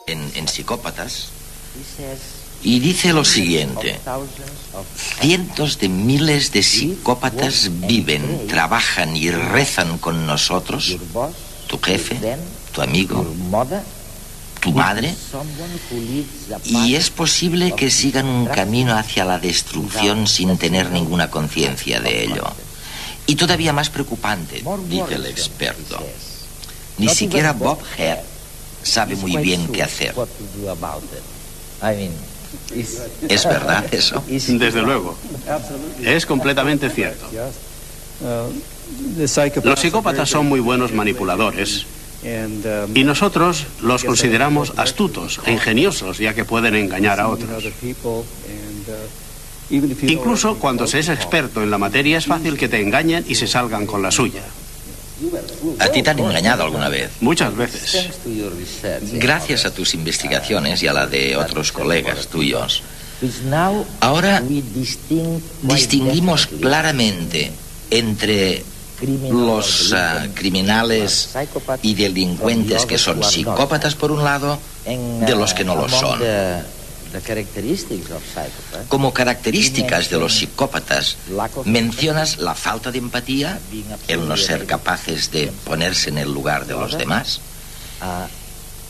en Psicópatas, y dice lo siguiente: cientos de miles de psicópatas viven, trabajan y rezan con nosotros, tu jefe, tu amigo, tu madre, y es posible que sigan un camino hacia la destrucción sin tener ninguna conciencia de ello. Y todavía más preocupante, dice el experto, ni siquiera Bob Hare sabe muy bien qué hacer. ¿Es verdad eso? Desde luego. Es completamente cierto. Los psicópatas son muy buenos manipuladores y nosotros los consideramos astutos e ingeniosos, ya que pueden engañar a otros. Incluso cuando se es experto en la materia, es fácil que te engañen y se salgan con la suya. ¿A ti te han engañado alguna vez? Muchas veces. Gracias a tus investigaciones y a la de otros colegas tuyos, ahora distinguimos claramente entre los criminales y delincuentes que son psicópatas por un lado, de los que no lo son. Como características de los psicópatas, mencionas la falta de empatía, el no ser capaces de ponerse en el lugar de los demás,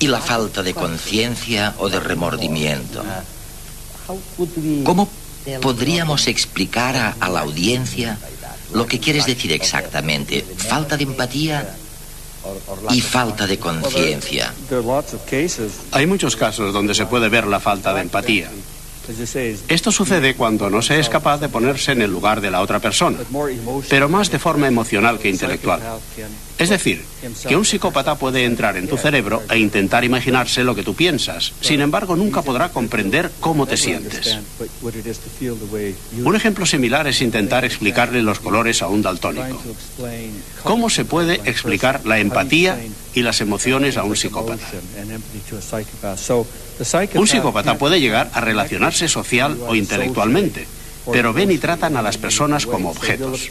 y la falta de conciencia o de remordimiento. ¿Cómo podríamos explicar a la audiencia lo que quieres decir exactamente? ¿Falta de empatía y falta de conciencia? Hay muchos casos donde se puede ver la falta de empatía. Esto sucede cuando no se es capaz de ponerse en el lugar de la otra persona, pero más de forma emocional que intelectual. Es decir, que un psicópata puede entrar en tu cerebro e intentar imaginarse lo que tú piensas. Sin embargo, nunca podrá comprender cómo te sientes. Un ejemplo similar es intentar explicarle los colores a un daltónico. ¿Cómo se puede explicar la empatía y las emociones a un psicópata? Un psicópata puede llegar a relacionarse social o intelectualmente, pero ven y tratan a las personas como objetos.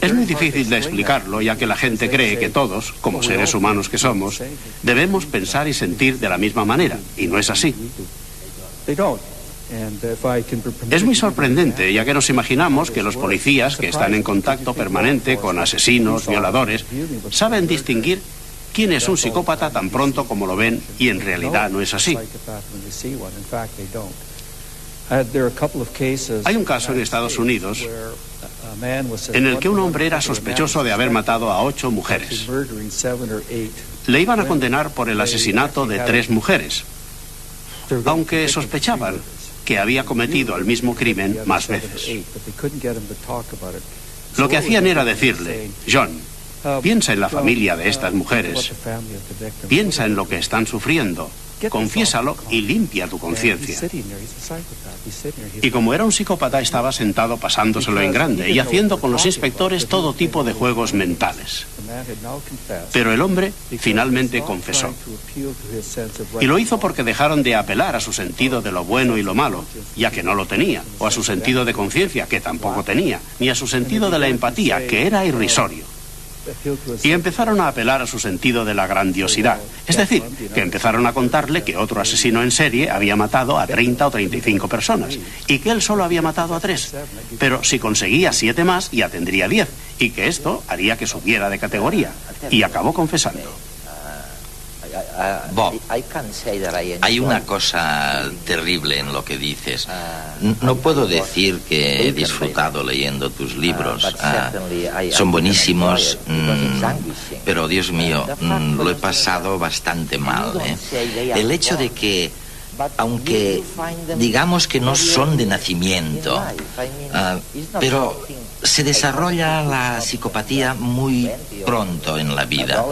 Es muy difícil de explicarlo, ya que la gente cree que todos, como seres humanos que somos, debemos pensar y sentir de la misma manera, y no es así. Es muy sorprendente, ya que nos imaginamos que los policías, que están en contacto permanente con asesinos, violadores, saben distinguir quién es un psicópata tan pronto como lo ven, y en realidad no es así. Hay un caso en Estados Unidos en el que un hombre era sospechoso de haber matado a 8 mujeres. Le iban a condenar por el asesinato de 3 mujeres, aunque sospechaban que había cometido el mismo crimen más veces. Lo que hacían era decirle: John, piensa en la familia de estas mujeres, piensa en lo que están sufriendo, confiésalo y limpia tu conciencia. Y como era un psicópata, estaba sentado pasándoselo en grande y haciendo con los inspectores todo tipo de juegos mentales. Pero el hombre finalmente confesó. Y lo hizo porque dejaron de apelar a su sentido de lo bueno y lo malo, ya que no lo tenía, o a su sentido de conciencia, que tampoco tenía, ni a su sentido de la empatía, que era irrisorio. Y empezaron a apelar a su sentido de la grandiosidad. Es decir, que empezaron a contarle que otro asesino en serie había matado a 30 o 35 personas y que él solo había matado a 3. Pero si conseguía 7 más, ya tendría 10, y que esto haría que subiera de categoría. Y acabó confesando. Bob, hay una cosa terrible en lo que dices. No puedo decir que he disfrutado leyendo tus libros. Son buenísimos, pero Dios mío, lo he pasado bastante mal. El hecho de que, aunque digamos que no son de nacimiento, pero se desarrolla la psicopatía muy pronto en la vida.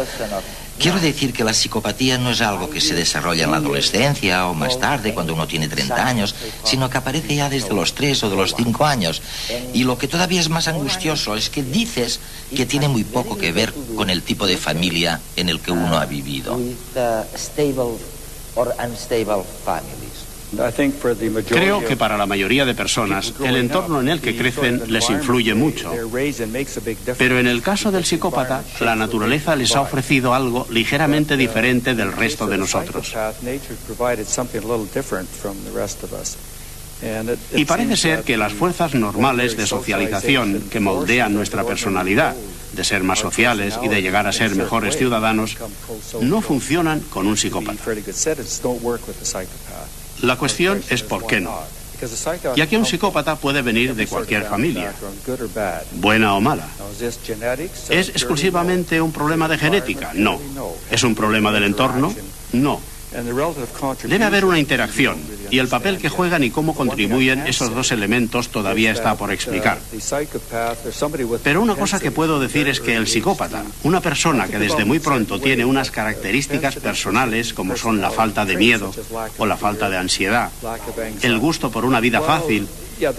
Quiero decir que la psicopatía no es algo que se desarrolla en la adolescencia o más tarde, cuando uno tiene 30 años, sino que aparece ya desde los 3 o de los 5 años. Y lo que todavía es más angustioso es que dices que tiene muy poco que ver con el tipo de familia en el que uno ha vivido. Creo que para la mayoría de personas, el entorno en el que crecen les influye mucho. Pero en el caso del psicópata, la naturaleza les ha ofrecido algo ligeramente diferente del resto de nosotros. Y parece ser que las fuerzas normales de socialización que moldean nuestra personalidad, de ser más sociales y de llegar a ser mejores ciudadanos, no funcionan con un psicópata. La cuestión es por qué no. Ya que un psicópata puede venir de cualquier familia, buena o mala. ¿Es exclusivamente un problema de genética? No. ¿Es un problema del entorno? No. Debe haber una interacción, y el papel que juegan y cómo contribuyen esos dos elementos todavía está por explicar. Pero una cosa que puedo decir es que el psicópata, una persona que desde muy pronto tiene unas características personales como son la falta de miedo o la falta de ansiedad, el gusto por una vida fácil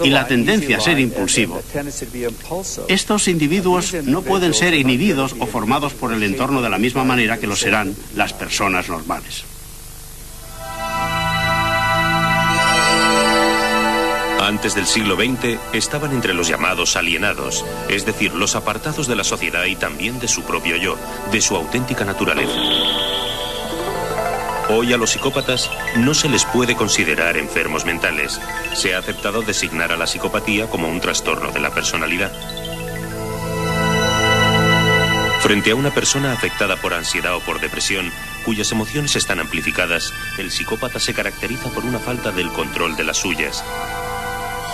y la tendencia a ser impulsivo, estos individuos no pueden ser inhibidos o formados por el entorno de la misma manera que lo serán las personas normales. Antes del siglo XX estaban entre los llamados alienados, es decir, los apartados de la sociedad y también de su propio yo, de su auténtica naturaleza. Hoy a los psicópatas no se les puede considerar enfermos mentales. Se ha aceptado designar a la psicopatía como un trastorno de la personalidad. Frente a una persona afectada por ansiedad o por depresión, cuyas emociones están amplificadas, el psicópata se caracteriza por una falta del control de las suyas.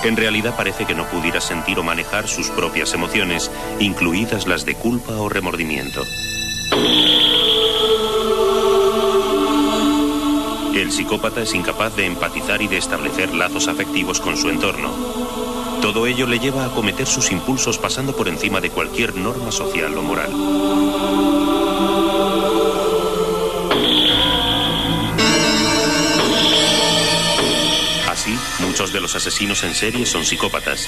En realidad parece que no pudiera sentir o manejar sus propias emociones, incluidas las de culpa o remordimiento. El psicópata es incapaz de empatizar y de establecer lazos afectivos con su entorno. Todo ello le lleva a cometer sus impulsos pasando por encima de cualquier norma social o moral. Así, muchos de los asesinos en serie son psicópatas.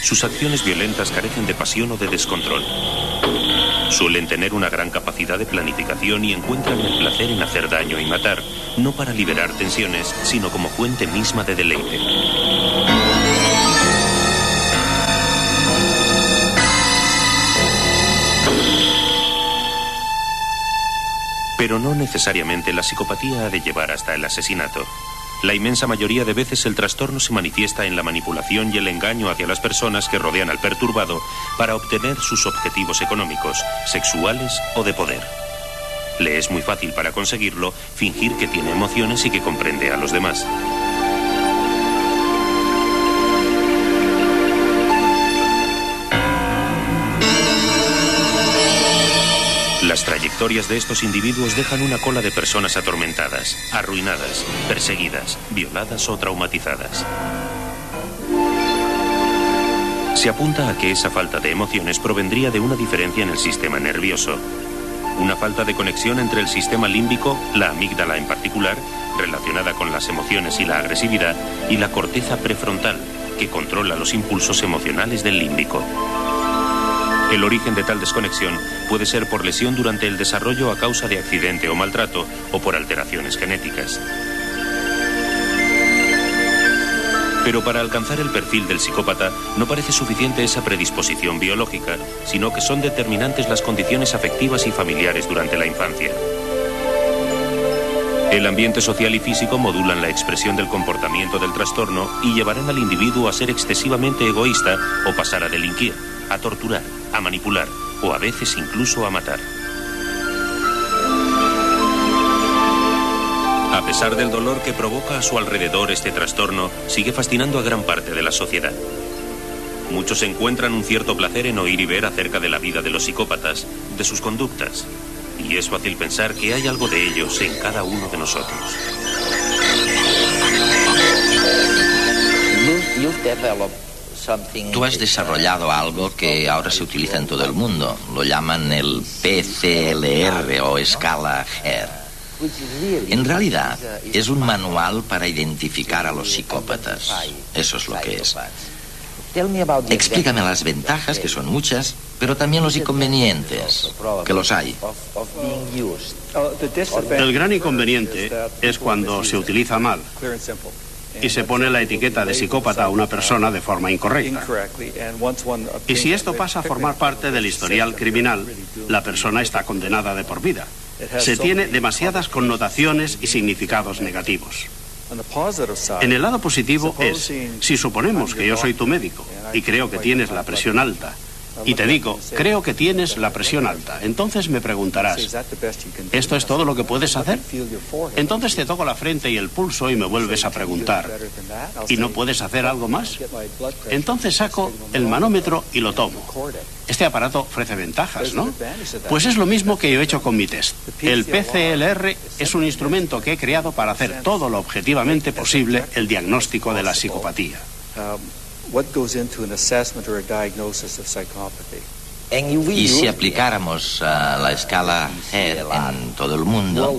Sus acciones violentas carecen de pasión o de descontrol. Suelen tener una gran capacidad de planificación y encuentran el placer en hacer daño y matar, no para liberar tensiones, sino como fuente misma de deleite. Pero no necesariamente la psicopatía ha de llevar hasta el asesinato. La inmensa mayoría de veces el trastorno se manifiesta en la manipulación y el engaño hacia las personas que rodean al perturbado para obtener sus objetivos económicos, sexuales o de poder. Le es muy fácil para conseguirlo fingir que tiene emociones y que comprende a los demás. Las trayectorias de estos individuos dejan una cola de personas atormentadas, arruinadas, perseguidas, violadas o traumatizadas. Se apunta a que esa falta de emociones provendría de una diferencia en el sistema nervioso. Una falta de conexión entre el sistema límbico, la amígdala en particular, relacionada con las emociones y la agresividad, y la corteza prefrontal, que controla los impulsos emocionales del límbico. El origen de tal desconexión puede ser por lesión durante el desarrollo a causa de accidente o maltrato o por alteraciones genéticas. Pero para alcanzar el perfil del psicópata no parece suficiente esa predisposición biológica, sino que son determinantes las condiciones afectivas y familiares durante la infancia. El ambiente social y físico modulan la expresión del comportamiento del trastorno y llevarán al individuo a ser excesivamente egoísta o pasar a delinquir, a torturar, a manipular o a veces incluso a matar. A pesar del dolor que provoca a su alrededor este trastorno, sigue fascinando a gran parte de la sociedad. Muchos encuentran un cierto placer en oír y ver acerca de la vida de los psicópatas, de sus conductas, y es fácil pensar que hay algo de ellos en cada uno de nosotros. Tú has desarrollado algo que ahora se utiliza en todo el mundo. Lo llaman el PCLR o escala Hare. En realidad, es un manual para identificar a los psicópatas. Eso es lo que es. Explícame las ventajas, que son muchas, pero también los inconvenientes, que los hay. El gran inconveniente es cuando se utiliza mal. y se pone la etiqueta de psicópata a una persona de forma incorrecta. Y si esto pasa a formar parte del historial criminal, la persona está condenada de por vida. Se tiene demasiadas connotaciones y significados negativos. En el lado positivo es, si suponemos que yo soy tu médico y creo que tienes la presión alta, y te digo, creo que tienes la presión alta, entonces me preguntarás, ¿esto es todo lo que puedes hacer? Entonces te toco la frente y el pulso y me vuelves a preguntar, ¿y no puedes hacer algo más? Entonces saco el manómetro y lo tomo. Este aparato ofrece ventajas, ¿no? Pues es lo mismo que yo he hecho con mi test. El PCLR es un instrumento que he creado para hacer todo lo objetivamente posible el diagnóstico de la psicopatía. Y si aplicáramos la escala Hare en todo el mundo,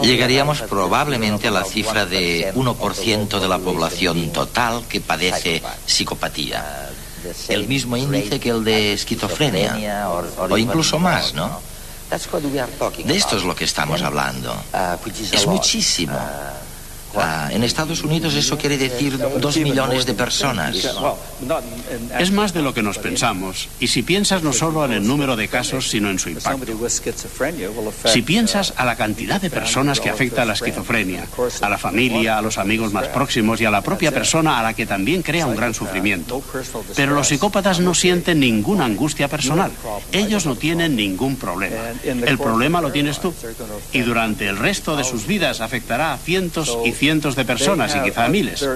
llegaríamos probablemente a la cifra de 1% de la población total que padece psicopatía. El mismo índice que el de esquizofrenia, o incluso más, ¿no? De esto es lo que estamos hablando. Es muchísimo. En Estados Unidos eso quiere decir 2 millones de personas. Es más de lo que nos pensamos, y si piensas no solo en el número de casos, sino en su impacto. Si piensas a la cantidad de personas que afecta a la esquizofrenia, a la familia, a los amigos más próximos y a la propia persona a la que también crea un gran sufrimiento. Pero los psicópatas no sienten ninguna angustia personal. Ellos no tienen ningún problema. El problema lo tienes tú. Y durante el resto de sus vidas afectará a cientos y cientos de personas y quizá a miles.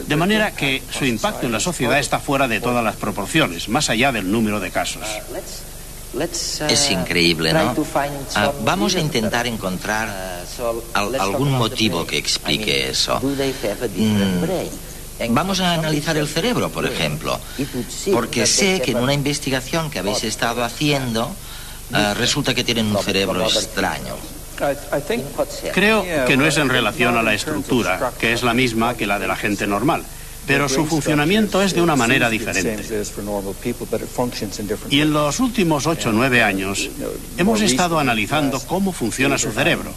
De manera que su impacto en la sociedad está fuera de todas las proporciones, más allá del número de casos. Es increíble, ¿no? Vamos a intentar encontrar algún motivo que explique eso. Vamos a analizar el cerebro, por ejemplo, porque sé que en una investigación que habéis estado haciendo, resulta que tienen un cerebro extraño. Creo que no es en relación a la estructura, que es la misma que la de la gente normal, pero su funcionamiento es de una manera diferente. Y en los últimos 8 o 9 años hemos estado analizando cómo funciona su cerebro.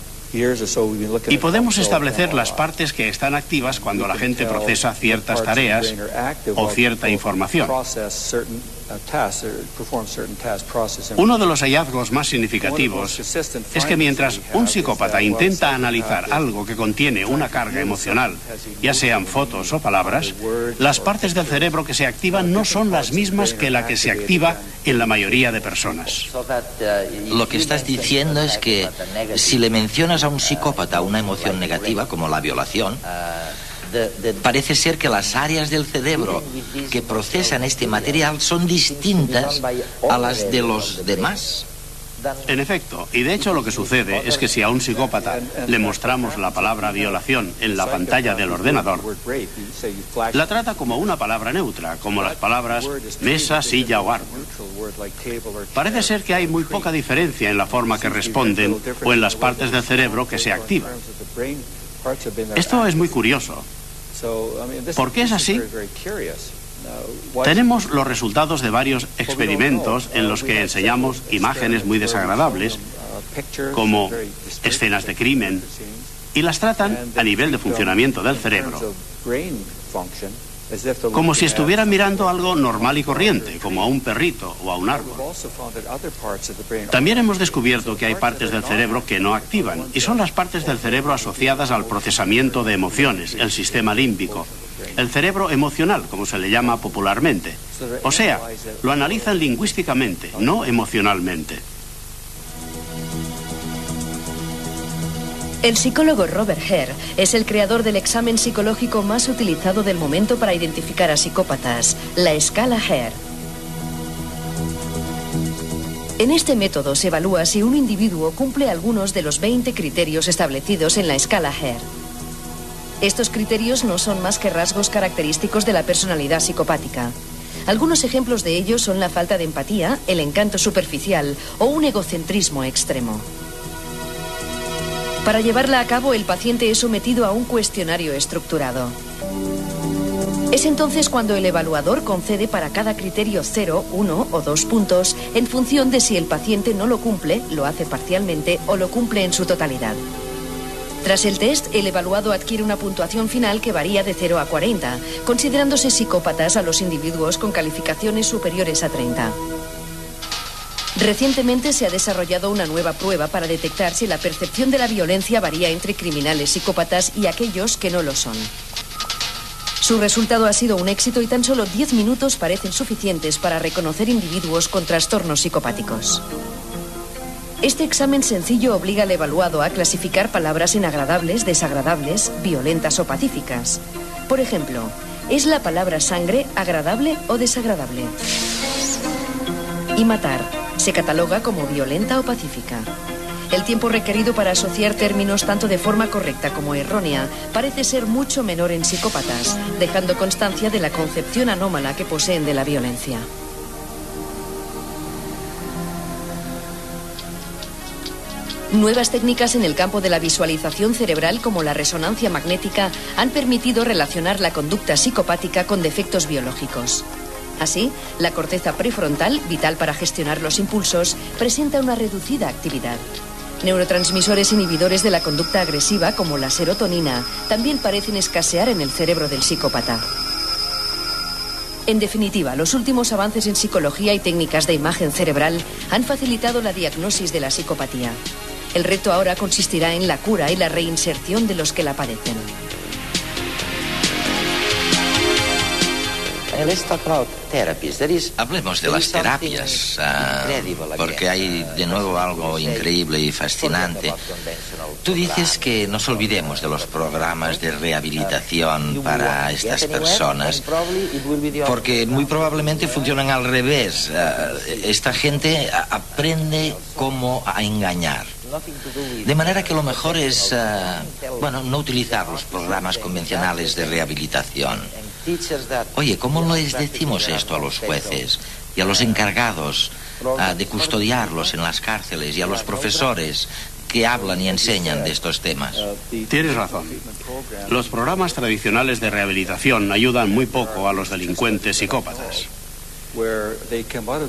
Y podemos establecer las partes que están activas cuando la gente procesa ciertas tareas o cierta información. Uno de los hallazgos más significativos es que mientras un psicópata intenta analizar algo que contiene una carga emocional, ya sean fotos o palabras, las partes del cerebro que se activan no son las mismas que la que se activa en la mayoría de personas. Lo que estás diciendo es que si le mencionas a un psicópata una emoción negativa, como la violación, parece ser que las áreas del cerebro que procesan este material son distintas a las de los demás. En efecto, y de hecho lo que sucede es que si a un psicópata le mostramos la palabra violación en la pantalla del ordenador, la trata como una palabra neutra, como las palabras mesa, silla o árbol. Parece ser que hay muy poca diferencia en la forma que responden o en las partes del cerebro que se activan. Esto es muy curioso. ¿Por qué es así? Tenemos los resultados de varios experimentos en los que enseñamos imágenes muy desagradables, como escenas de crimen, y las tratan a nivel de funcionamiento del cerebro, como si estuvieran mirando algo normal y corriente, como a un perrito o a un árbol. También hemos descubierto que hay partes del cerebro que no activan, y son las partes del cerebro asociadas al procesamiento de emociones, el sistema límbico, el cerebro emocional, como se le llama popularmente. O sea, lo analizan lingüísticamente, no emocionalmente. El psicólogo Robert Hare es el creador del examen psicológico más utilizado del momento para identificar a psicópatas, la escala Hare. En este método se evalúa si un individuo cumple algunos de los 20 criterios establecidos en la escala Hare. Estos criterios no son más que rasgos característicos de la personalidad psicopática. Algunos ejemplos de ellos son la falta de empatía, el encanto superficial o un egocentrismo extremo. Para llevarla a cabo, el paciente es sometido a un cuestionario estructurado. Es entonces cuando el evaluador concede para cada criterio 0, 1 o 2 puntos en función de si el paciente no lo cumple, lo hace parcialmente o lo cumple en su totalidad. Tras el test, el evaluado adquiere una puntuación final que varía de 0 a 40, considerándose psicópatas a los individuos con calificaciones superiores a 30. Recientemente se ha desarrollado una nueva prueba para detectar si la percepción de la violencia varía entre criminales psicópatas y aquellos que no lo son. Su resultado ha sido un éxito y tan solo 10 minutos parecen suficientes para reconocer individuos con trastornos psicopáticos. Este examen sencillo obliga al evaluado a clasificar palabras en agradables, desagradables, violentas o pacíficas. Por ejemplo, ¿es la palabra sangre agradable o desagradable? Y matar, ¿se cataloga como violenta o pacífica? El tiempo requerido para asociar términos tanto de forma correcta como errónea parece ser mucho menor en psicópatas, dejando constancia de la concepción anómala que poseen de la violencia. Nuevas técnicas en el campo de la visualización cerebral, como la resonancia magnética, han permitido relacionar la conducta psicopática con defectos biológicos. Así, la corteza prefrontal, vital para gestionar los impulsos, presenta una reducida actividad. Neurotransmisores inhibidores de la conducta agresiva, como la serotonina, también parecen escasear en el cerebro del psicópata. En definitiva, los últimos avances en psicología y técnicas de imagen cerebral han facilitado la diagnosis de la psicopatía. El reto ahora consistirá en la cura y la reinserción de los que la padecen. Hablemos de las terapias, porque hay de nuevo algo increíble y fascinante. Tú dices que nos olvidemos de los programas de rehabilitación para estas personas, porque muy probablemente funcionan al revés. Esta gente aprende cómo engañar. De manera que lo mejor es, no utilizar los programas convencionales de rehabilitación. Oye, ¿cómo les decimos esto a los jueces y a los encargados de custodiarlos en las cárceles y a los profesores que hablan y enseñan de estos temas? Tienes razón. Los programas tradicionales de rehabilitación ayudan muy poco a los delincuentes psicópatas.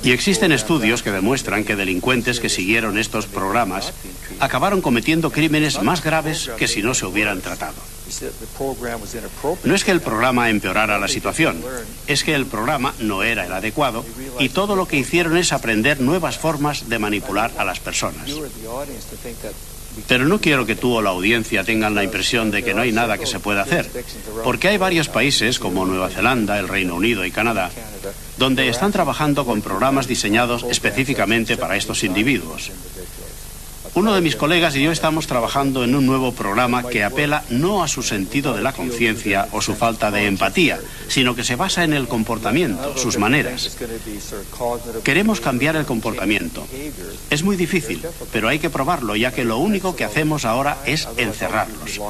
Y existen estudios que demuestran que delincuentes que siguieron estos programas acabaron cometiendo crímenes más graves que si no se hubieran tratado. No es que el programa empeorara la situación, es que el programa no era el adecuado y todo lo que hicieron es aprender nuevas formas de manipular a las personas. Pero no quiero que tú o la audiencia tengan la impresión de que no hay nada que se pueda hacer, porque hay varios países como Nueva Zelanda, el Reino Unido y Canadá, donde están trabajando con programas diseñados específicamente para estos individuos. Uno de mis colegas y yo estamos trabajando en un nuevo programa que apela no a su sentido de la conciencia o su falta de empatía, sino que se basa en el comportamiento, sus maneras. Queremos cambiar el comportamiento. Es muy difícil, pero hay que probarlo, ya que lo único que hacemos ahora es encerrarlos.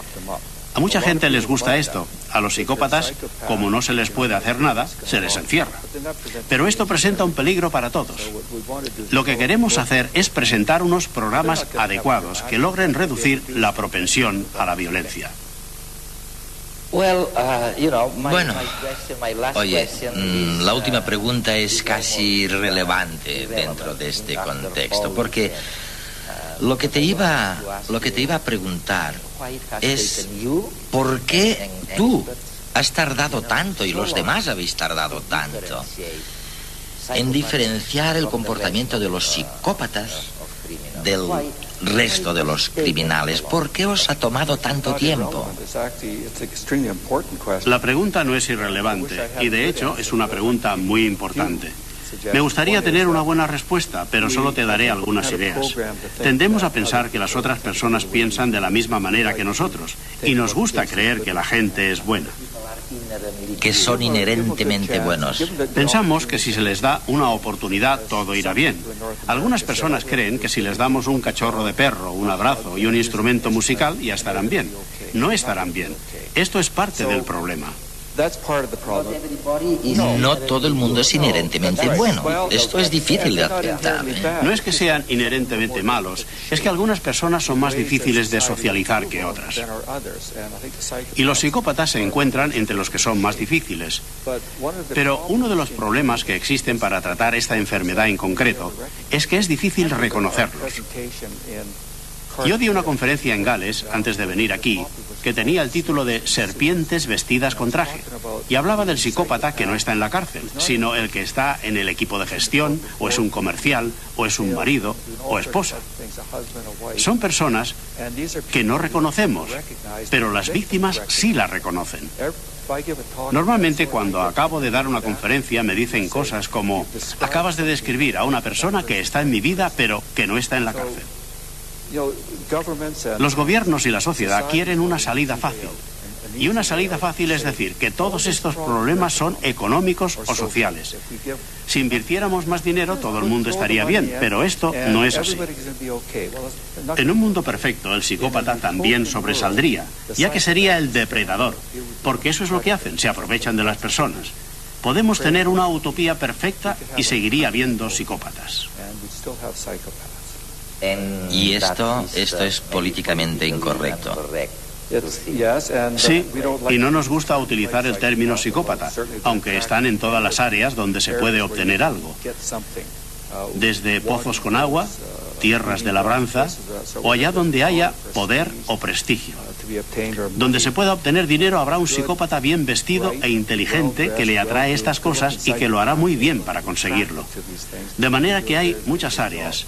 A mucha gente les gusta esto. A los psicópatas, como no se les puede hacer nada, se les encierra. Pero esto presenta un peligro para todos. Lo que queremos hacer es presentar unos programas adecuados que logren reducir la propensión a la violencia. Bueno, oye, la última pregunta es casi relevante dentro de este contexto, porque lo que te iba a preguntar es ¿por qué tú has tardado tanto y los demás habéis tardado tanto en diferenciar el comportamiento de los psicópatas del resto de los criminales? ¿Por qué os ha tomado tanto tiempo? La pregunta no es irrelevante y de hecho es una pregunta muy importante. Me gustaría tener una buena respuesta, pero solo te daré algunas ideas. Tendemos a pensar que las otras personas piensan de la misma manera que nosotros y nos gusta creer que la gente es buena. Que son inherentemente buenos. Pensamos que si se les da una oportunidad todo irá bien. Algunas personas creen que si les damos un cachorro de perro, un abrazo y un instrumento musical ya estarán bien. No estarán bien. Esto es parte del problema. No todo el mundo es inherentemente bueno. Esto es difícil de aceptar. No es que sean inherentemente malos, es que algunas personas son más difíciles de socializar que otras. Y los psicópatas se encuentran entre los que son más difíciles. Pero uno de los problemas que existen para tratar esta enfermedad en concreto es que es difícil reconocerlos. Yo di una conferencia en Gales, antes de venir aquí, que tenía el título de Serpientes vestidas con traje, y hablaba del psicópata que no está en la cárcel, sino el que está en el equipo de gestión, o es un comercial, o es un marido, o esposa. Son personas que no reconocemos, pero las víctimas sí las reconocen. Normalmente cuando acabo de dar una conferencia me dicen cosas como: acabas de describir a una persona que está en mi vida pero que no está en la cárcel. Los gobiernos y la sociedad quieren una salida fácil. Y una salida fácil es decir que todos estos problemas son económicos o sociales. Si invirtiéramos más dinero todo el mundo estaría bien, pero esto no es así. En un mundo perfecto el psicópata también sobresaldría, ya que sería el depredador, porque eso es lo que hacen, se aprovechan de las personas. Podemos tener una utopía perfecta y seguiría habiendo psicópatas. Y esto es políticamente incorrecto. Sí, y no nos gusta utilizar el término psicópata, aunque están en todas las áreas donde se puede obtener algo. Desde pozos con agua, tierras de labranza, o allá donde haya poder o prestigio. Donde se pueda obtener dinero habrá un psicópata bien vestido e inteligente que le atrae estas cosas y que lo hará muy bien para conseguirlo. De manera que hay muchas áreas,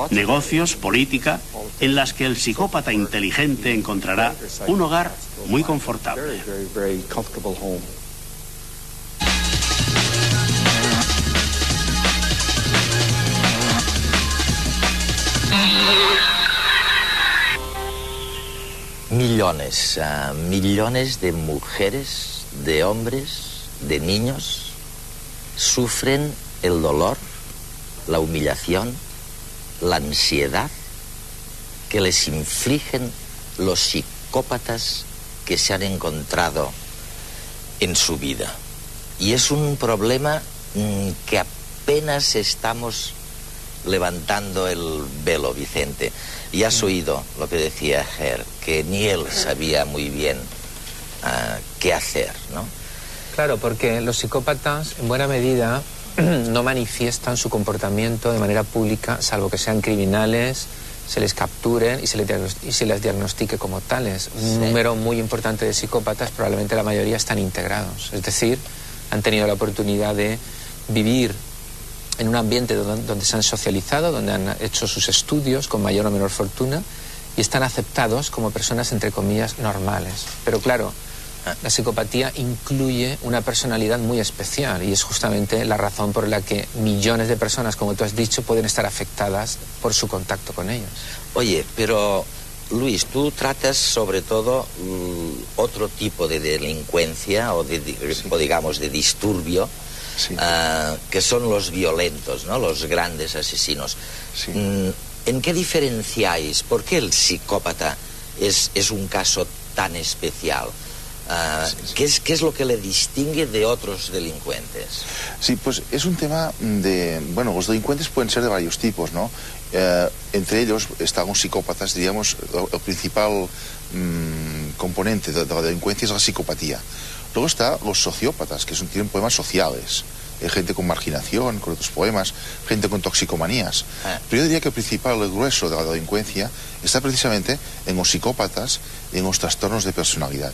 negocios, política, en las que el psicópata inteligente encontrará un hogar muy confortable. Millones de mujeres, de hombres, de niños sufren el dolor, la humillación, la ansiedad que les infligen los psicópatas que se han encontrado en su vida. Y es un problema que apenas estamos levantando el velo, Vicente. Y has oído lo que decía Ger, que ni él sabía muy bien qué hacer, ¿no? Claro, porque los psicópatas en buena medida no manifiestan su comportamiento de manera pública, salvo que sean criminales, se les capturen y se les diagnostique como tales. Un número muy importante de psicópatas, probablemente la mayoría, están integrados. Es decir, han tenido la oportunidad de vivir en un ambiente donde se han socializado, donde han hecho sus estudios con mayor o menor fortuna y están aceptados como personas, entre comillas, normales. Pero claro, la psicopatía incluye una personalidad muy especial y es justamente la razón por la que millones de personas, como tú has dicho, pueden estar afectadas por su contacto con ellos. Oye, pero Luis, tú tratas sobre todo otro tipo de delincuencia o digamos de disturbio. Sí. Que son los violentos, ¿no? Los grandes asesinos. Sí. ¿En qué diferenciáis? ¿Por qué el psicópata es un caso tan especial? ¿Qué es lo que le distingue de otros delincuentes? Sí, pues es un tema de... Bueno, los delincuentes pueden ser de varios tipos, ¿no? Entre ellos están los psicópatas, diríamos, el principal componente de la delincuencia es la psicopatía. Luego está los sociópatas, que tienen problemas sociales. Gente con marginación, con otros problemas, gente con toxicomanías. Pero yo diría que el principal, el grueso de la delincuencia está precisamente en los psicópatas y en los trastornos de personalidad.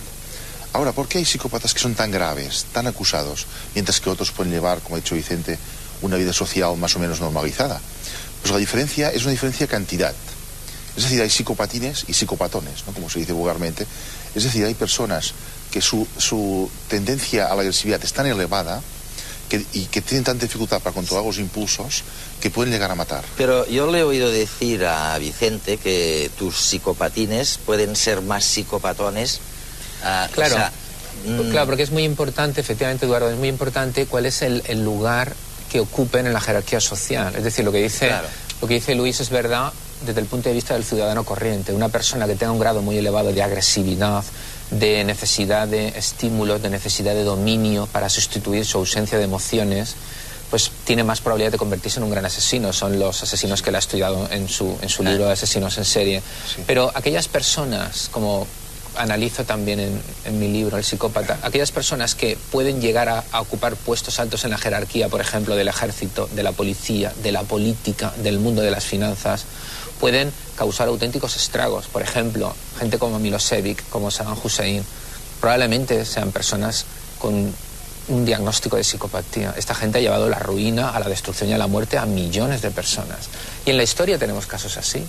Ahora, ¿por qué hay psicópatas que son tan graves, tan acusados, mientras que otros pueden llevar, como ha dicho Vicente, una vida social más o menos normalizada? Pues la diferencia es una diferencia de cantidad. Es decir, hay psicopatines y psicopatones, ¿no? Como se dice vulgarmente. Es decir, hay personas que su tendencia a la agresividad es tan elevada y que tienen tanta dificultad para controlar los impulsos que pueden llegar a matar. Pero yo le he oído decir a Vicente que tus psicopatines pueden ser más psicopatones. Claro, claro, porque es muy importante, efectivamente, Eduardo, es muy importante cuál es el lugar que ocupen en la jerarquía social. Es decir, lo que dice Luis es verdad desde el punto de vista del ciudadano corriente. Una persona que tenga un grado muy elevado de agresividad, de necesidad de estímulos, de necesidad de dominio para sustituir su ausencia de emociones, pues tiene más probabilidad de convertirse en un gran asesino. Son los asesinos que él ha estudiado en su libro de Asesinos en Serie. Sí. Pero aquellas personas, como analizo también en mi libro, El psicópata, aquellas personas que pueden llegar a ocupar puestos altos en la jerarquía, por ejemplo, del ejército, de la policía, de la política, del mundo de las finanzas, pueden causar auténticos estragos. Por ejemplo, gente como Milosevic, como Saddam Hussein, probablemente sean personas con un diagnóstico de psicopatía. Esta gente ha llevado la ruina, a la destrucción y a la muerte a millones de personas. Y en la historia tenemos casos así.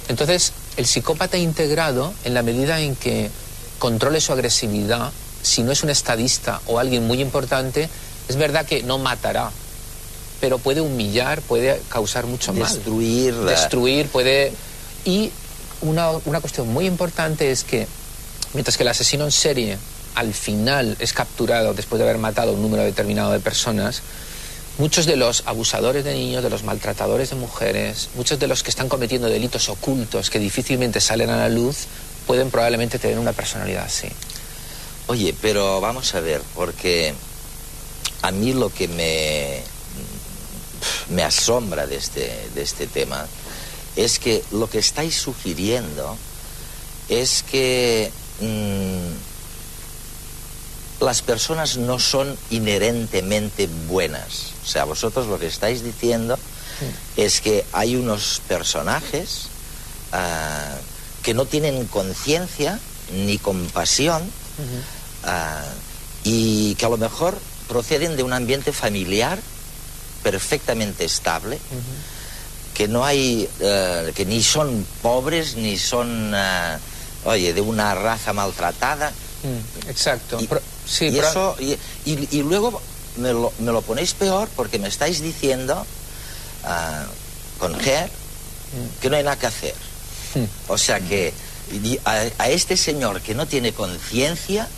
Entonces, el psicópata integrado, en la medida en que controle su agresividad, si no es un estadista o alguien muy importante, es verdad que no matará, pero puede humillar, puede causar mucho mal. Destruir, puede... Y una cuestión muy importante es que, mientras que el asesino en serie al final es capturado después de haber matado un número determinado de personas, muchos de los abusadores de niños, de los maltratadores de mujeres, muchos de los que están cometiendo delitos ocultos que difícilmente salen a la luz, pueden probablemente tener una personalidad así. Oye, pero vamos a ver, porque a mí lo que me asombra de este tema es que lo que estáis sugiriendo es que las personas no son inherentemente buenas. O sea, vosotros lo que estáis diciendo es que hay unos personajes que no tienen conciencia ni compasión y que a lo mejor proceden de un ambiente familiar perfectamente estable, que no hay, que ni son pobres ni son, de una raza maltratada. Exacto. Y luego me lo ponéis peor porque me estáis diciendo con Her que no hay nada que hacer. O sea que a este señor que no tiene conciencia,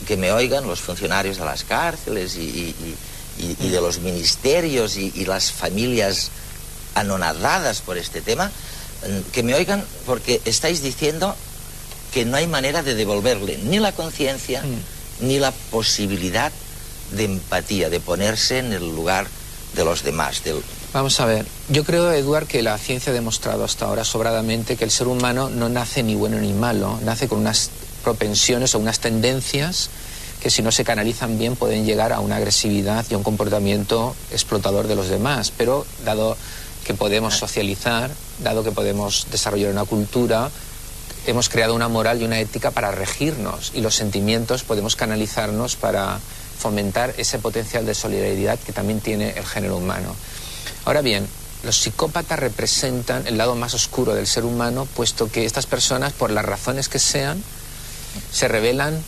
que me oigan los funcionarios de las cárceles y de los ministerios y las familias anonadadas por este tema, que me oigan porque estáis diciendo que no hay manera de devolverle ni la conciencia ni la posibilidad de empatía, de ponerse en el lugar de los demás. Vamos a ver, yo creo, Eduard, que la ciencia ha demostrado hasta ahora sobradamente que el ser humano no nace ni bueno ni malo, nace con unas propensiones o unas tendencias que, si no se canalizan bien, pueden llegar a una agresividad y a un comportamiento explotador de los demás. Pero dado que podemos socializar, dado que podemos desarrollar una cultura, hemos creado una moral y una ética para regirnos, y los sentimientos podemos canalizarnos para fomentar ese potencial de solidaridad que también tiene el género humano. Ahora bien, los psicópatas representan el lado más oscuro del ser humano, puesto que estas personas, por las razones que sean, se revelan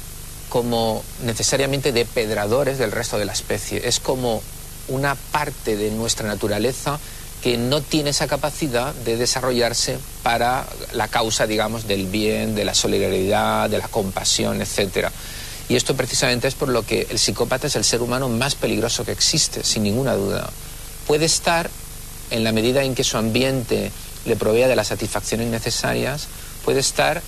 como necesariamente depredadores del resto de la especie. Es como una parte de nuestra naturaleza que no tiene esa capacidad de desarrollarse para la causa, digamos, del bien, de la solidaridad, de la compasión, etc. Y esto precisamente es por lo que el psicópata es el ser humano más peligroso que existe, sin ninguna duda. Puede estar, en la medida en que su ambiente le provea de las satisfacciones necesarias, puede estar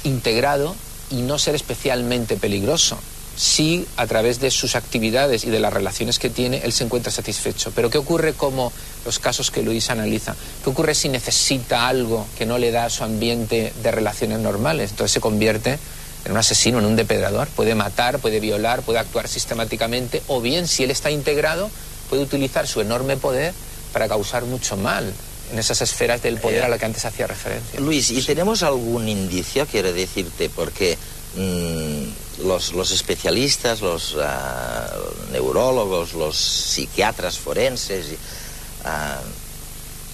integrado y no ser especialmente peligroso, si a través de sus actividades y de las relaciones que tiene él se encuentra satisfecho. Pero ¿qué ocurre, como los casos que Luis analiza? ¿Qué ocurre si necesita algo que no le da a su ambiente de relaciones normales? Entonces se convierte en un asesino, en un depredador. Puede matar, puede violar, puede actuar sistemáticamente, o bien, si él está integrado, puede utilizar su enorme poder para causar mucho mal en esas esferas del poder a la que antes hacía referencia. Luis, ¿y tenemos algún indicio, quiero decirte, porque los especialistas, los neurólogos, los psiquiatras forenses,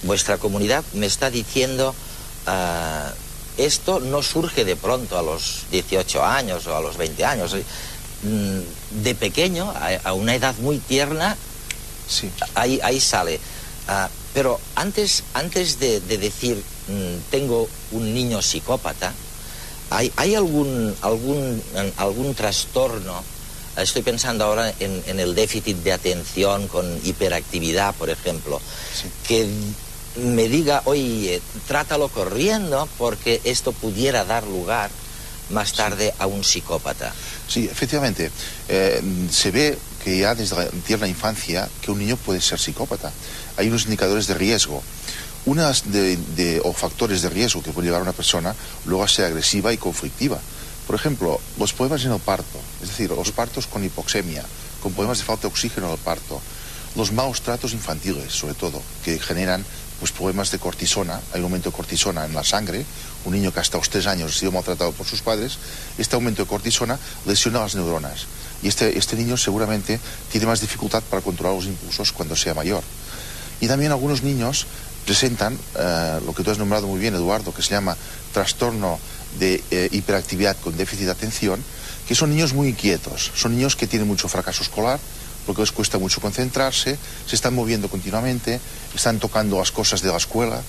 vuestra comunidad me está diciendo esto no surge de pronto a los 18 años o a los 20 años. De pequeño, a una edad muy tierna, sí, ahí sale. Pero antes de decir tengo un niño psicópata, ¿hay algún trastorno? Estoy pensando ahora en el déficit de atención con hiperactividad, por ejemplo, sí, que me diga, oye, trátalo corriendo porque esto pudiera dar lugar más tarde a un psicópata. Sí, efectivamente. Se ve que ya desde la tierna infancia que un niño puede ser psicópata. Hay unos indicadores de riesgo, o factores de riesgo que pueden llevar a una persona luego a ser agresiva y conflictiva. Por ejemplo, los problemas en el parto, es decir, los partos con hipoxemia, con problemas de falta de oxígeno en el parto, los malos tratos infantiles, sobre todo, que generan pues problemas de cortisona, hay un aumento de cortisona en la sangre, un niño que hasta los 3 años ha sido maltratado por sus padres, este aumento de cortisona lesiona las neuronas y este niño seguramente tiene más dificultad para controlar los impulsos cuando sea mayor. Y también algunos niños presentan lo que tú has nombrado muy bien, Eduardo, que se llama trastorno de hiperactividad con déficit de atención, que son niños muy inquietos, son niños que tienen mucho fracaso escolar, porque les cuesta mucho concentrarse, se están moviendo continuamente, están tocando las cosas de la escuela,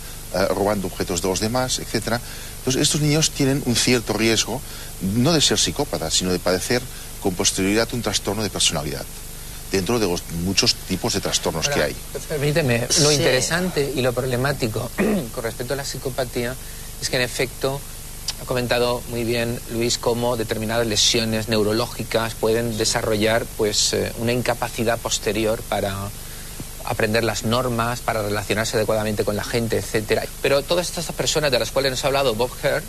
robando objetos de los demás, etc. Entonces, estos niños tienen un cierto riesgo, no de ser psicópatas, sino de padecer con posterioridad un trastorno de personalidad, dentro de los muchos tipos de trastornos que hay. Permíteme, lo interesante y lo problemático con respecto a la psicopatía es que en efecto ha comentado muy bien Luis cómo determinadas lesiones neurológicas pueden desarrollar pues una incapacidad posterior para aprender las normas, para relacionarse adecuadamente con la gente, etcétera. Pero todas estas personas de las cuales nos ha hablado Bob Hare,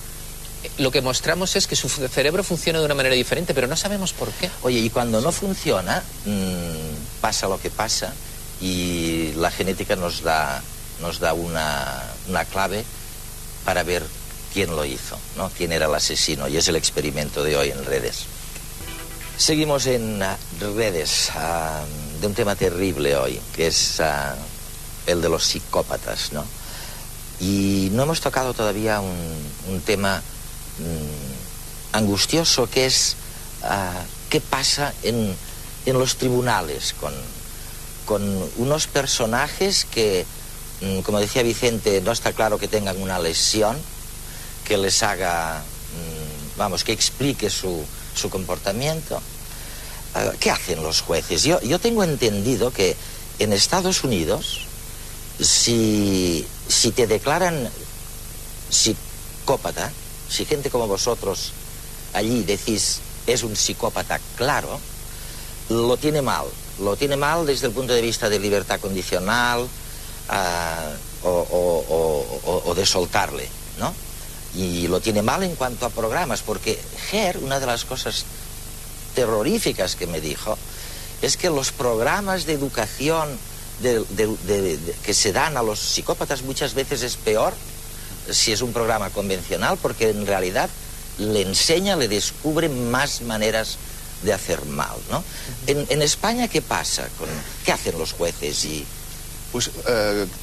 lo que mostramos es que su cerebro funciona de una manera diferente, pero no sabemos por qué. Oye, y cuando no funciona, pasa lo que pasa y la genética nos da una clave para ver quién lo hizo, ¿no? Quién era el asesino, y es el experimento de hoy en redes. Seguimos en redes de un tema terrible hoy, que es el de los psicópatas, ¿no? Y no hemos tocado todavía un tema angustioso, que es qué pasa en los tribunales con unos personajes que, como decía Vicente, no está claro que tengan una lesión que les haga, que explique su comportamiento. ¿Qué hacen los jueces? Yo tengo entendido que en Estados Unidos, si te declaran psicópata, si gente como vosotros allí decís es un psicópata claro, lo tiene mal desde el punto de vista de libertad condicional o de soltarle, ¿no? Y lo tiene mal en cuanto a programas, porque Hare, una de las cosas terroríficas que me dijo, es que los programas de educación que se dan a los psicópatas muchas veces es peor si es un programa convencional, porque en realidad le enseña, le descubre más maneras de hacer mal, ¿no? En España, ¿qué pasa? ¿Qué hacen los jueces? Pues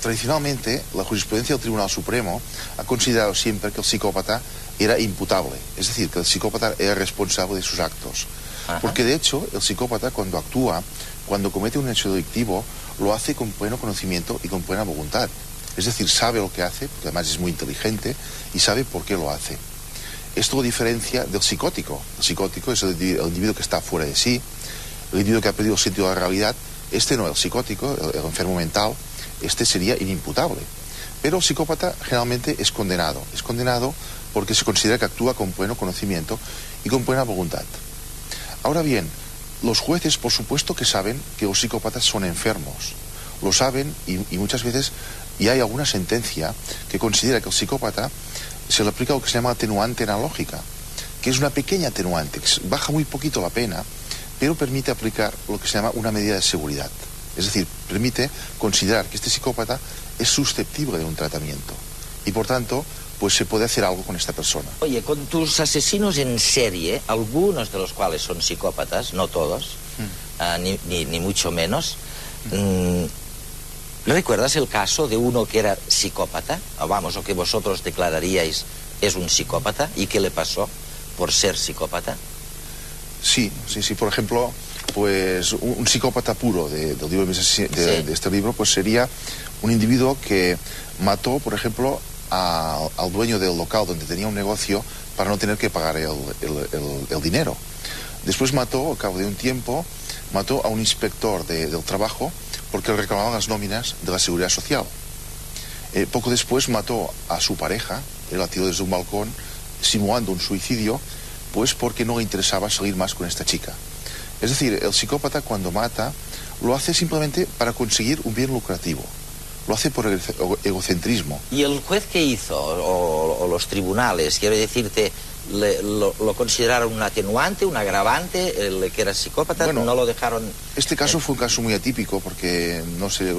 tradicionalmente la jurisprudencia del Tribunal Supremo ha considerado siempre que el psicópata era imputable, es decir, que el psicópata era responsable de sus actos. Ajá. Porque de hecho el psicópata cuando actúa, cuando comete un hecho delictivo, lo hace con pleno conocimiento y con buena voluntad. Es decir, sabe lo que hace, porque además es muy inteligente, y sabe por qué lo hace. Esto lo diferencia del psicótico. El psicótico es el individuo que está fuera de sí, el individuo que ha perdido el sentido de la realidad. Este no, el psicótico, el enfermo mental, este sería inimputable. Pero el psicópata generalmente es condenado. Es condenado porque se considera que actúa con pleno conocimiento y con buena voluntad. Ahora bien, los jueces, por supuesto que saben que los psicópatas son enfermos. Lo saben y muchas veces, y hay alguna sentencia que considera que el psicópata se le aplica lo que se llama atenuante analógica, que es una pequeña atenuante, que baja muy poquito la pena, pero permite aplicar lo que se llama una medida de seguridad. Es decir, permite considerar que este psicópata es susceptible de un tratamiento y por tanto, pues se puede hacer algo con esta persona. Oye, con tus asesinos en serie, algunos de los cuales son psicópatas, no todos, ni mucho menos, ¿recuerdas el caso de uno que era psicópata? O que vosotros declararíais es un psicópata, ¿y qué le pasó por ser psicópata? Sí. Por ejemplo, pues un psicópata puro de este libro, pues sería un individuo que mató, por ejemplo, al dueño del local donde tenía un negocio para no tener que pagar el dinero. Después mató, al cabo de un tiempo, mató a un inspector del trabajo porque le reclamaban las nóminas de la Seguridad Social. Poco después mató a su pareja, la tiró desde un balcón, simulando un suicidio, pues porque no le interesaba salir más con esta chica. Es decir, el psicópata cuando mata lo hace simplemente para conseguir un bien lucrativo. Lo hace por egocentrismo. ¿Y el juez qué hizo? O los tribunales, quiero decirte, lo consideraron un atenuante, un agravante, el que era psicópata, bueno, no lo dejaron... Este caso fue un caso muy atípico porque no se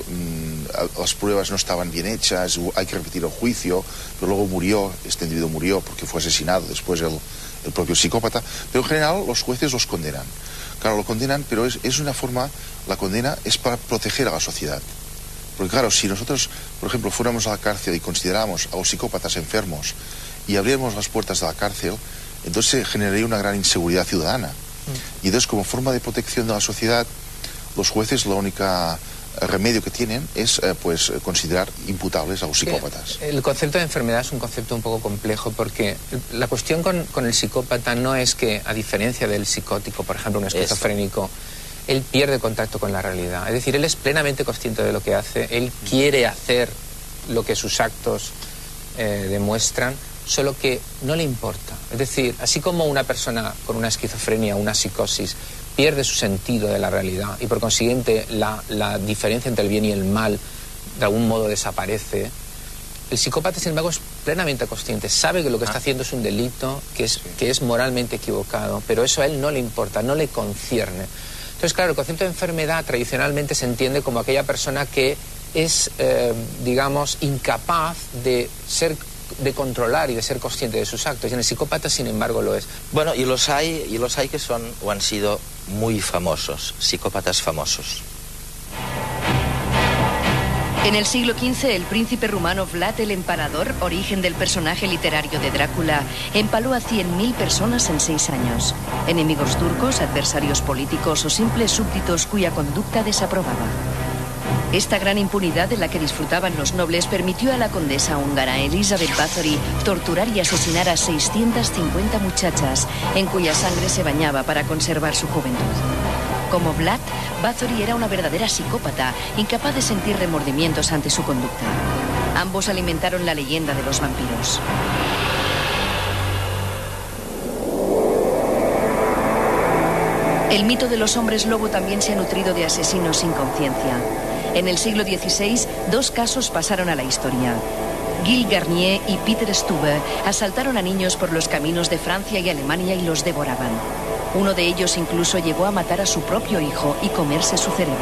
las pruebas no estaban bien hechas, hay que repetir el juicio, pero luego murió, este individuo murió porque fue asesinado después el propio psicópata, pero en general los jueces los condenan. Claro, lo condenan, pero es una forma, la condena es para proteger a la sociedad. Porque claro, si nosotros, por ejemplo, fuéramos a la cárcel y consideráramos a los psicópatas enfermos y abriéramos las puertas de la cárcel, entonces se generaría una gran inseguridad ciudadana. Y entonces, como forma de protección de la sociedad, los jueces lo único remedio que tienen es pues considerar imputables a los psicópatas. El concepto de enfermedad es un concepto un poco complejo porque la cuestión con el psicópata no es que, a diferencia del psicótico, por ejemplo, un esquizofrénico, él pierde contacto con la realidad. Es decir, él es plenamente consciente de lo que hace, él quiere hacer lo que sus actos demuestran, solo que no le importa. Es decir, así como una persona con una esquizofrenia o una psicosis pierde su sentido de la realidad y por consiguiente la diferencia entre el bien y el mal de algún modo desaparece, el psicópata, sin embargo, es plenamente consciente, sabe que lo que está haciendo es un delito, que es moralmente equivocado, pero eso a él no le importa, no le concierne. Entonces, claro, el concepto de enfermedad tradicionalmente se entiende como aquella persona que es, digamos, incapaz de controlar y de ser consciente de sus actos. Y en el psicópata, sin embargo, lo es. Bueno, y los hay que son o han sido muy famosos, psicópatas famosos. En el siglo XV, el príncipe rumano Vlad el Empalador, origen del personaje literario de Drácula, empaló a 100.000 personas en 6 años. Enemigos turcos, adversarios políticos o simples súbditos cuya conducta desaprobaba. Esta gran impunidad de la que disfrutaban los nobles permitió a la condesa húngara Elizabeth Bathory torturar y asesinar a 650 muchachas, en cuya sangre se bañaba para conservar su juventud. Como Vlad, Bathory era una verdadera psicópata, incapaz de sentir remordimientos ante su conducta. Ambos alimentaron la leyenda de los vampiros. El mito de los hombres lobo también se ha nutrido de asesinos sin conciencia. En el siglo XVI, 2 casos pasaron a la historia. Gilles Garnier y Peter Stube asaltaron a niños por los caminos de Francia y Alemania y los devoraban. Uno de ellos incluso llegó a matar a su propio hijo y comerse su cerebro.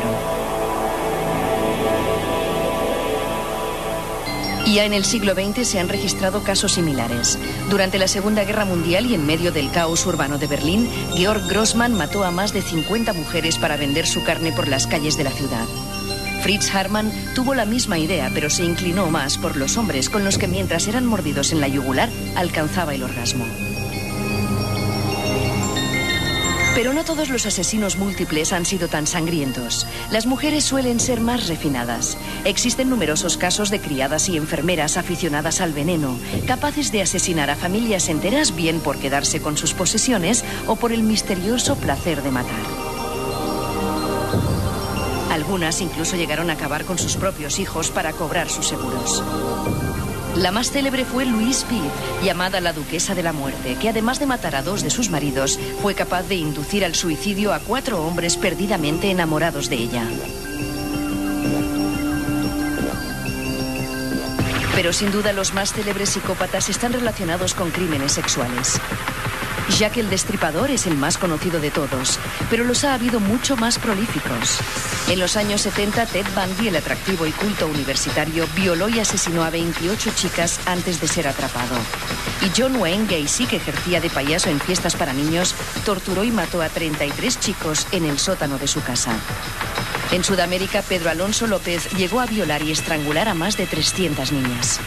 Ya en el siglo XX se han registrado casos similares. Durante la Segunda Guerra Mundial y en medio del caos urbano de Berlín, Georg Grossmann mató a más de 50 mujeres para vender su carne por las calles de la ciudad. Fritz Haarmann tuvo la misma idea, pero se inclinó más por los hombres, con los que mientras eran mordidos en la yugular, alcanzaba el orgasmo. Pero no todos los asesinos múltiples han sido tan sangrientos. Las mujeres suelen ser más refinadas. Existen numerosos casos de criadas y enfermeras aficionadas al veneno, capaces de asesinar a familias enteras, bien por quedarse con sus posesiones o por el misterioso placer de matar. Algunas incluso llegaron a acabar con sus propios hijos para cobrar sus seguros. La más célebre fue Louise Philippe, llamada la Duquesa de la Muerte, que además de matar a 2 de sus maridos, fue capaz de inducir al suicidio a 4 hombres perdidamente enamorados de ella. Pero sin duda los más célebres psicópatas están relacionados con crímenes sexuales. Jack el Destripador es el más conocido de todos, pero los ha habido mucho más prolíficos. En los años 70, Ted Bundy, el atractivo y culto universitario, violó y asesinó a 28 chicas antes de ser atrapado. Y John Wayne Gacy, que ejercía de payaso en fiestas para niños, torturó y mató a 33 chicos en el sótano de su casa. En Sudamérica, Pedro Alonso López llegó a violar y estrangular a más de 300 niñas.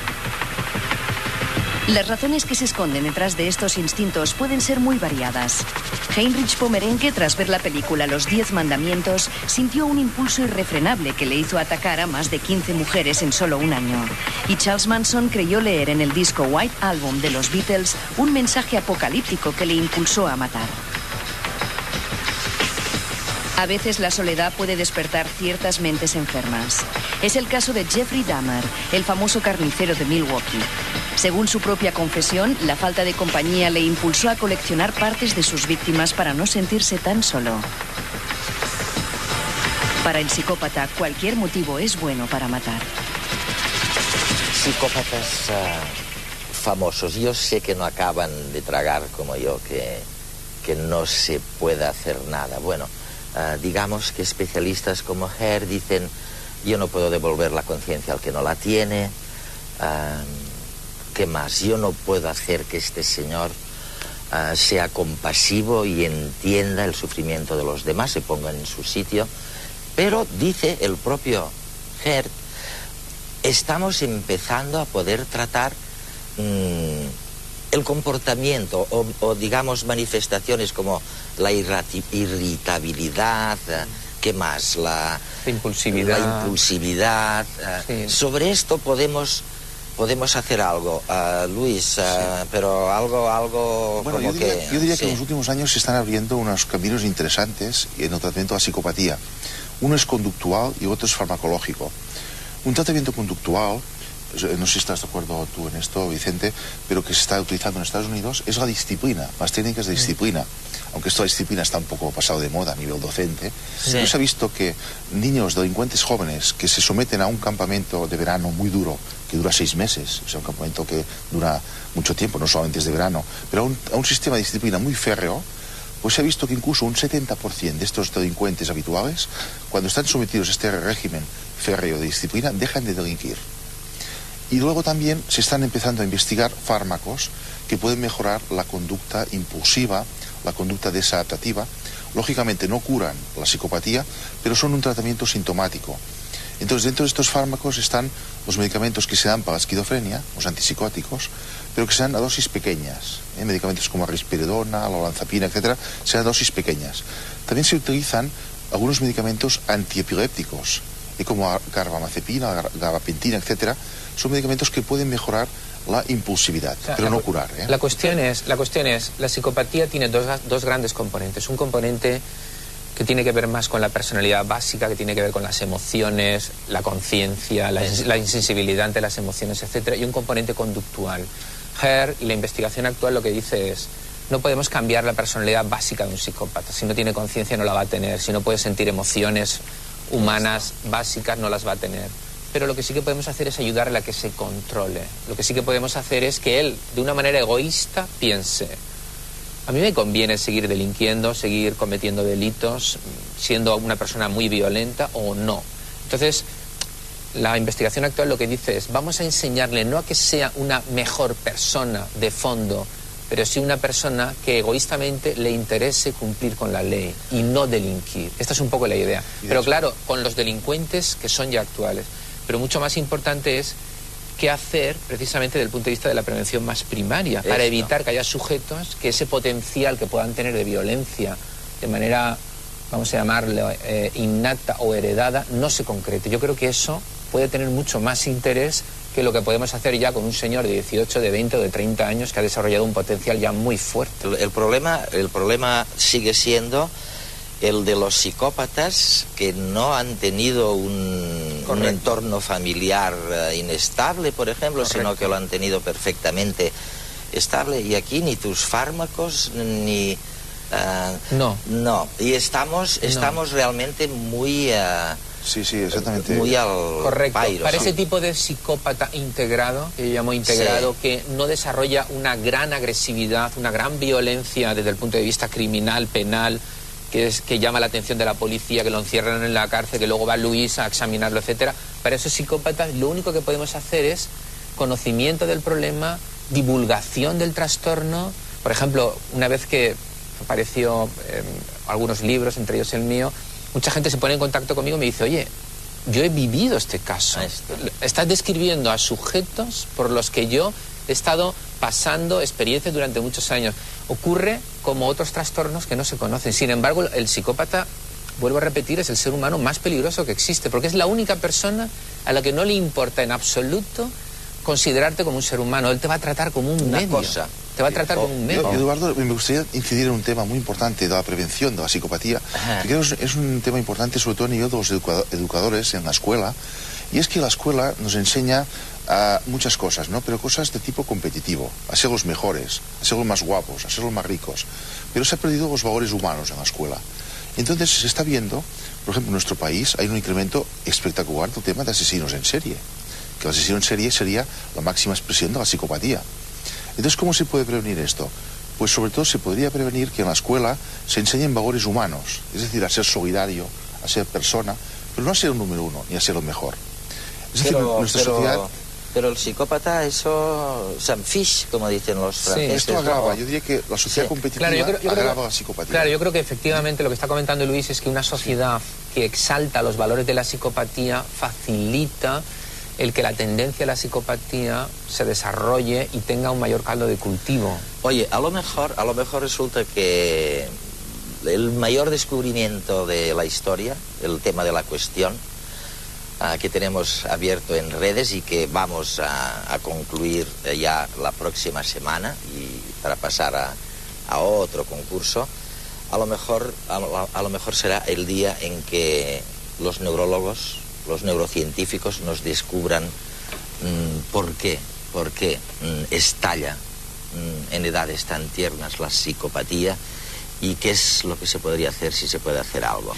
Las razones que se esconden detrás de estos instintos pueden ser muy variadas. Heinrich Pommerenke, tras ver la película Los 10 Mandamientos, sintió un impulso irrefrenable que le hizo atacar a más de 15 mujeres en solo un año. Y Charles Manson creyó leer en el disco White Album de los Beatles un mensaje apocalíptico que le impulsó a matar. A veces la soledad puede despertar ciertas mentes enfermas. Es el caso de Jeffrey Dahmer, el famoso carnicero de Milwaukee. Según su propia confesión, la falta de compañía le impulsó a coleccionar partes de sus víctimas para no sentirse tan solo. Para el psicópata, cualquier motivo es bueno para matar. Psicópatas famosos, yo sé que no acaban de tragar como yo, que no se puede hacer nada. Bueno, digamos que especialistas como Hare dicen yo no puedo devolver la conciencia al que no la tiene. ¿Qué más? Yo no puedo hacer que este señor sea compasivo y entienda el sufrimiento de los demás, se ponga en su sitio. Pero, dice el propio Herd, estamos empezando a poder tratar el comportamiento o digamos manifestaciones como la irritabilidad, ¿qué más? La impulsividad. Sí. Sobre esto podemos hacer algo, Luis, Sí. pero algo Bueno, como yo diría que sí. en los últimos años se están abriendo unos caminos interesantes en el tratamiento de la psicopatía. Uno es conductual y otro es farmacológico. Un tratamiento conductual, no sé si estás de acuerdo tú en esto, Vicente, pero que se está utilizando en Estados Unidos, es la disciplina, las técnicas de disciplina. Aunque esta disciplina está un poco pasado de moda a nivel docente, Sí. pero se ha visto que niños, delincuentes jóvenes, que se someten a un campamento de verano muy duro, que dura 6 meses, o sea, un campamento que dura mucho tiempo, no solamente es de verano, pero a un sistema de disciplina muy férreo, pues se ha visto que incluso un 70% de estos delincuentes habituales, cuando están sometidos a este régimen férreo de disciplina, dejan de delinquir. Y luego también se están empezando a investigar fármacos que pueden mejorar la conducta impulsiva, la conducta desadaptativa. Lógicamente no curan la psicopatía, pero son un tratamiento sintomático. Entonces, dentro de estos fármacos están los medicamentos que se dan para la esquizofrenia, los antipsicóticos, pero que se dan a dosis pequeñas. Medicamentos como la risperidona, la olanzapina, etcétera, se dan a dosis pequeñas. También se utilizan algunos medicamentos antiepilépticos, como carbamazepina, gabapentina, etcétera. Son medicamentos que pueden mejorar la impulsividad, O sea, pero no curar. La cuestión es, la psicopatía tiene dos grandes componentes. Un componente que tiene que ver más con la personalidad básica, que tiene que ver con las emociones, la conciencia, la insensibilidad ante las emociones, etcétera, y un componente conductual. Herd y la investigación actual lo que dice es: no podemos cambiar la personalidad básica de un psicópata. Si no tiene conciencia no la va a tener, si no puede sentir emociones humanas básicas no las va a tener. Pero lo que sí que podemos hacer es ayudarle a que se controle. Lo que sí que podemos hacer es que él, de una manera egoísta, piense: a mí me conviene seguir delinquiendo, seguir cometiendo delitos, siendo una persona muy violenta o no. Entonces, la investigación actual lo que dice es: vamos a enseñarle no a que sea una mejor persona de fondo, pero sí una persona que egoístamente le interese cumplir con la ley y no delinquir. Esta es un poco la idea. Pero claro, con los delincuentes que son ya actuales. Pero mucho más importante es qué hacer precisamente desde el punto de vista de la prevención más primaria, para evitar que haya sujetos que ese potencial que puedan tener de violencia de manera, vamos a llamarlo, innata o heredada, no se concrete. Yo creo que eso puede tener mucho más interés que lo que podemos hacer ya con un señor de 18, de 20 o de 30 años que ha desarrollado un potencial ya muy fuerte. El problema sigue siendo el de los psicópatas que no han tenido un entorno familiar inestable, por ejemplo, sino que lo han tenido perfectamente estable. Y aquí ni tus fármacos ni... No. Y estamos realmente muy... Sí, exactamente. Muy al correcto. pairo. Para ese tipo de psicópata integrado, que yo llamo integrado, que no desarrolla una gran agresividad, una gran violencia desde el punto de vista criminal, penal, que llama la atención de la policía, que lo encierran en la cárcel, que luego va Luis a examinarlo, etcétera. Para esos psicópatas lo único que podemos hacer es conocimiento del problema, divulgación del trastorno. Por ejemplo, una vez que apareció algunos libros, entre ellos el mío, mucha gente se pone en contacto conmigo y me dice: oye, yo he vivido este caso. Estás describiendo a sujetos por los que yo he estado pasando experiencias durante muchos años. Ocurre como otros trastornos que no se conocen. Sin embargo, el psicópata, vuelvo a repetir, es el ser humano más peligroso que existe, porque es la única persona a la que no le importa en absoluto considerarte como un ser humano. Él te va a tratar como un medio. Te va a tratar como un medio. Eduardo, me gustaría incidir en un tema muy importante de la prevención de la psicopatía, que creo que es un tema importante sobre todo a nivel de los educadores en la escuela, y es que la escuela nos enseña muchas cosas, ¿no? Pero cosas de tipo competitivo, a ser los mejores, a ser los más guapos, a ser los más ricos. Pero se han perdido los valores humanos en la escuela. Entonces se está viendo, por ejemplo, en nuestro país hay un incremento espectacular del tema de asesinos en serie, que el asesino en serie sería la máxima expresión de la psicopatía. Entonces, ¿cómo se puede prevenir esto? Pues sobre todo se podría prevenir que en la escuela se enseñen valores humanos, es decir, a ser solidario, a ser persona, pero no a ser el número uno ni a ser el mejor. Es decir, nuestra sociedad... Pero el psicópata, eso s'enfix, como dicen los franceses. Esto agrava, yo diría que la sociedad competitiva agrava la psicopatía. Claro, yo creo que efectivamente lo que está comentando Luis es que una sociedad que exalta los valores de la psicopatía facilita el que la tendencia a la psicopatía se desarrolle y tenga un mayor caldo de cultivo. Oye, a lo mejor resulta que el mayor descubrimiento de la historia, el tema de la cuestión, que tenemos abierto en redes y que vamos a concluir ya la próxima semana y para pasar a otro concurso, a lo mejor será el día en que los neurólogos, los neurocientíficos nos descubran por qué estalla en edades tan tiernas la psicopatía y qué es lo que se podría hacer si se puede hacer algo.